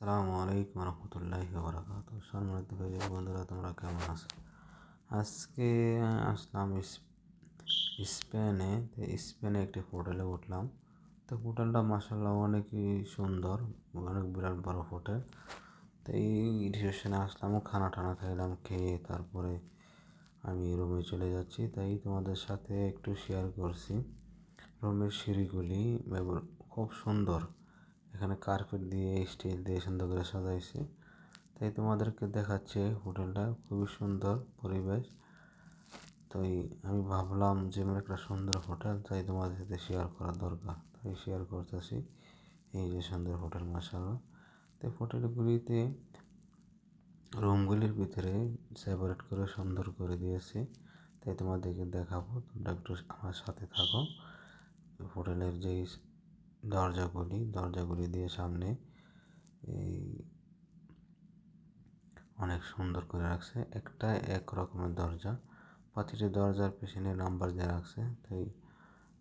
আসসালামু আলাইকুম রহমতুল্লাহি বারাকাতু। সম্মানিত ভাই বন্ধুরা, তোমরা কেমন আছো? আজকে আসলাম স্পেনে। তো স্পেনে একটি হোটেলে উঠলাম। তো হোটেলটা মাসাল্লাহ অনেকই সুন্দর, অনেক বিরাট বড় হোটেল। তো এই রিসেপশনে আসলাম, খানা টানা খাইলাম, খেয়ে তারপরে আমি রুমে চলে যাচ্ছি। তাই তোমাদের সাথে একটু শেয়ার করছি। রুমের সিঁড়িগুলি খুব সুন্দর, এখানে কার্পেট দিয়ে স্টিল দিয়ে সুন্দর করে সাজাইছে। তাই তোমাদেরকে দেখাচ্ছে হোটেলটা, খুবই সুন্দর পরিবেশ। তাই আমি ভাবলাম যে আমার একটা সুন্দর হোটেল, তাই তোমাদের সাথে শেয়ার করা দরকার, তাই শেয়ার করতেছি। এই যে সুন্দর হোটেল মাশাআল্লাহ। তো হোটেলগুলিতে রুমগুলির ভিতরে সেপারেট করে সুন্দর করে দিয়েছে। তাই তোমাদেরকে দেখাবো, তোমরা একটু আমার সাথে থাকো। হোটেলের যেই দরজাগুলি দিয়ে সামনে এই অনেক সুন্দর করে রাখছে। একটা এক রকমের দরজা, প্রতিটি দরজার পেছনে নাম্বার দিয়ে রাখছে। তাই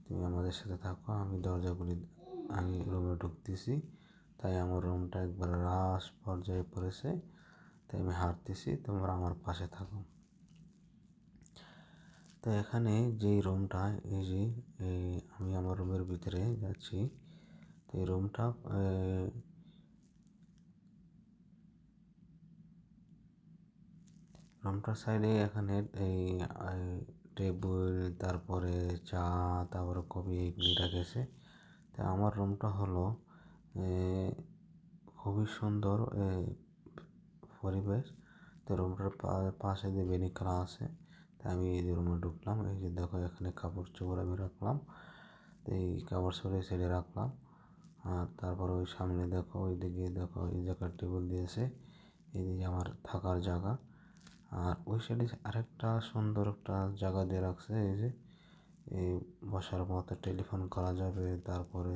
তুমি আমাদের সাথে থাকো। আমি রুমে ঢুকতেছি। তাই আমার রুমটা একবার রাস পর্যায়ে পড়েছে। তাই আমি হাঁটতেছি, তোমরা আমার পাশে থাকো। তো এখানে যেই রুমটা, এই যে আমি আমার রুমের ভিতরে যাচ্ছি। তো এই রুমটার সাইডে এখানে এই টেবিল, তারপরে চা, তারপরে কফি এগুলি রেখেছে। তা আমার রুমটা হলো খুবই সুন্দর পরিবেশ। তো রুমটার পাশে যে বেনিকরা আছে, তাই আমি এই যে রুমে ঢুকলাম। এই যে দেখো, এখানে কাপড় চোপড় আমি রাখলাম। তো এই কাপড় চোপড় ছেড়ে রাখলাম। আর তারপর ওই সামনে দেখো, ওই দিকে দেখো, এই জায়গার টেবিল দিয়েছে। এইদিকে আমার থাকার জায়গা। আর ওই সাইডে আরেকটা সুন্দর একটা জায়গা দিয়ে রাখছে, এই যে এই বসার মতো টেলিফোন করা যাবে, তারপরে